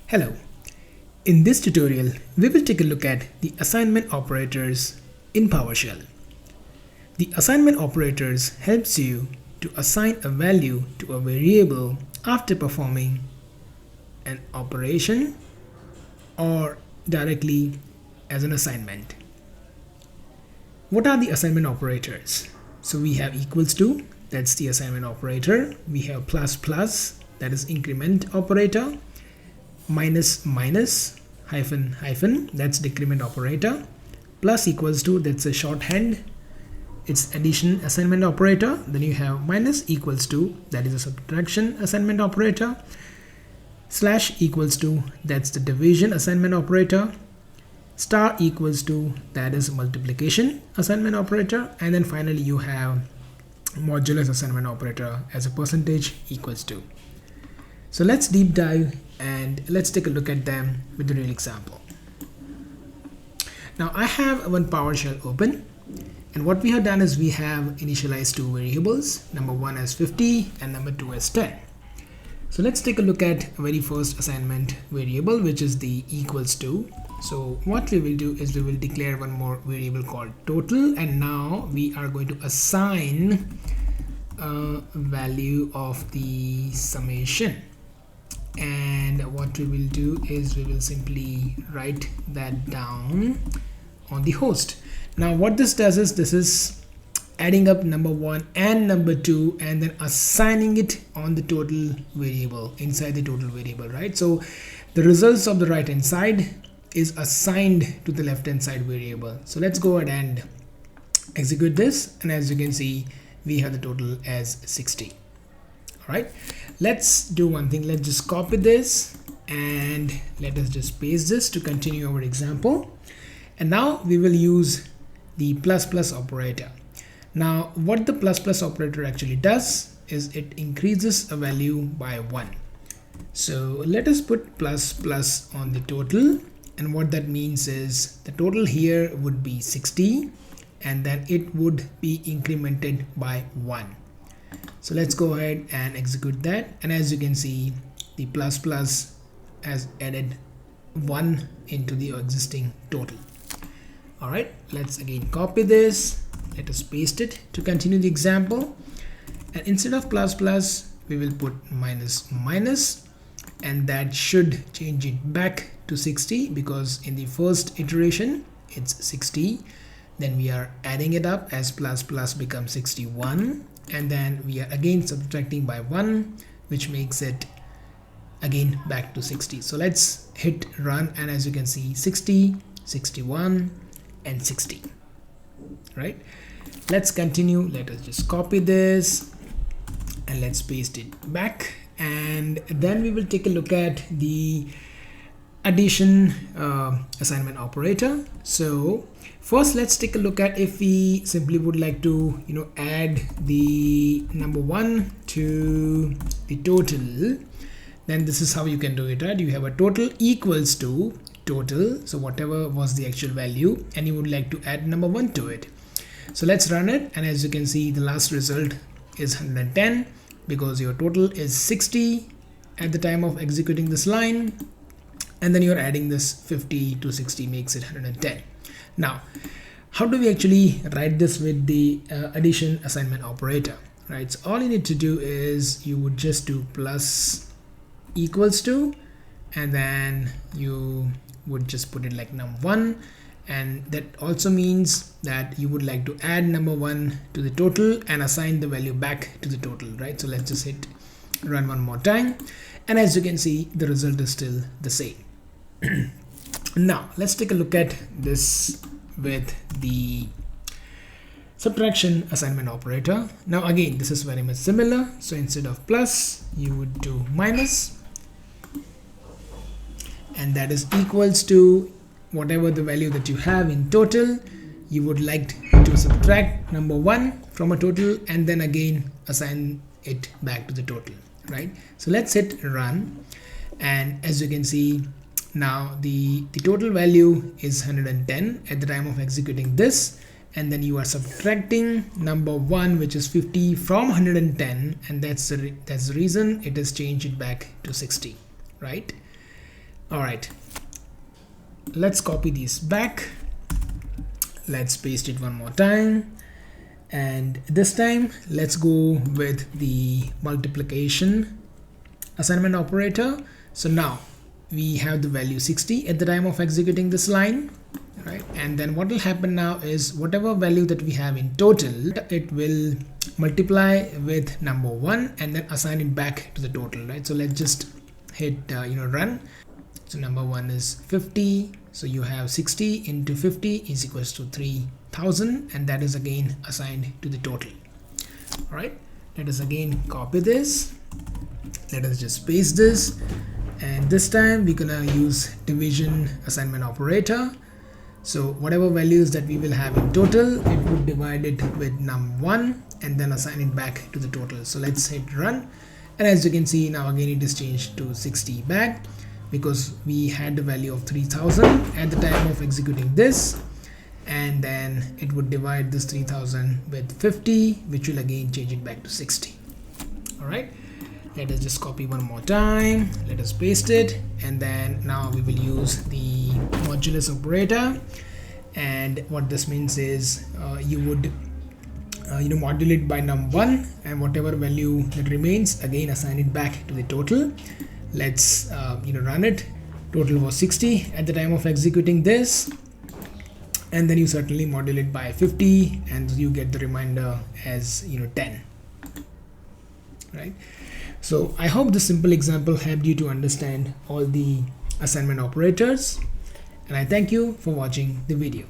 Hello. In this tutorial, we will take a look at the assignment operators in PowerShell. The assignment operators helps you to assign a value to a variable after performing an operation or directly as an assignment. What are the assignment operators? So we have equals to, that's the assignment operator. We have plus plus, that is increment operator. Minus minus, hyphen hyphen, that's decrement operator. Plus equals to, that's a shorthand, it's addition assignment operator. Then you have minus equals to, that is a subtraction assignment operator. Slash equals to, that's the division assignment operator. Star equals to, that is multiplication assignment operator. And then finally you have modulus assignment operator as a percentage equals to. So let's deep dive and let's take a look at them with the real example. Now I have one PowerShell open, and what we have done is we have initialized two variables, number one as 50 and number two as 10. So let's take a look at very first assignment variable, which is the equals to. So what we will do is we will declare one more variable called total, and now we are going to assign a value of the summation. And what we will do is we will simply write that down on the host. Now what this does is this is adding up number one and number two and then assigning it on the total variable inside the total variable, right? So the results of the right hand side is assigned to the left hand side variable. So let's go ahead and execute this, and as you can see we have the total as 60. All right, let's do one thing. Let's just copy this and let us just paste this to continue our example. And now we will use the plus plus operator. Now what the plus plus operator actually does is it increases a value by 1. So let us put plus plus on the total, and what that means is the total here would be 60 and then it would be incremented by 1. So let's go ahead and execute that, and as you can see the plus plus has added 1 into the existing total. All right, let's again copy this, let us paste it to continue the example, and instead of plus plus we will put minus minus, and that should change it back to 60 because in the first iteration it's 60. Then we are adding it up as plus plus becomes 61, and then we are again subtracting by 1, which makes it again back to 60. So let's hit run, and as you can see 60, 61 and 60. Right, let's continue. Let us just copy this and let's paste it back, and then we will take a look at the addition assignment operator. So first let's take a look at if we simply would like to add the number one to the total, then this is how you can do it, right? You have a total equals to total, so whatever was the actual value, and you would like to add number one to it. So let's run it, and as you can see the last result is 110 because your total is 60 at the time of executing this line, and then you're adding this 50 to 60 makes it 110. Now how do we actually write this with the addition assignment operator, right? So all you need to do is you would just do plus equals to, and then you would just put it like num1, and that also means that you would like to add number one to the total and assign the value back to the total, right? So let's just hit run one more time, and as you can see the result is still the same. Now let's take a look at this with the subtraction assignment operator. Now again this is very much similar, so instead of plus you would do minus, and that is equals to whatever the value that you have in total. You would like to subtract number one from a total and then again assign it back to the total, right? So let's hit run, and as you can see now the total value is 110 at the time of executing this, and then you are subtracting number one, which is 50, from 110, and that's the reason it has changed it back to 60, right? All right, let's copy these back. Let's paste it one more time, and this time let's go with the multiplication assignment operator. So now we have the value 60 at the time of executing this line, right? And then what will happen now is whatever value that we have in total, it will multiply with number 1 and then assign it back to the total, right? So let's just hit run. So number 1 is 50, so you have 60 into 50 is equals to 3000, and that is again assigned to the total. All right, let us again copy this. Let us just paste this, and this time we're gonna use division assignment operator. So whatever values that we will have in total, it would divide it with num1 and then assign it back to the total. So let's hit run, and as you can see now again it is changed to 60 back because we had the value of 3000 at the time of executing this, and then it would divide this 3000 with 50, which will again change it back to 60. All right, let us just copy one more time. Let us paste it, and then now we will use the modulus operator. And what this means is you would modulate by num1, and whatever value that remains again assign it back to the total. Let's run it. Total was 60 at the time of executing this, and then you certainly modulate by 50 and you get the remainder as 10, right? So I hope this simple example helped you to understand all the assignment operators, and I thank you for watching the video.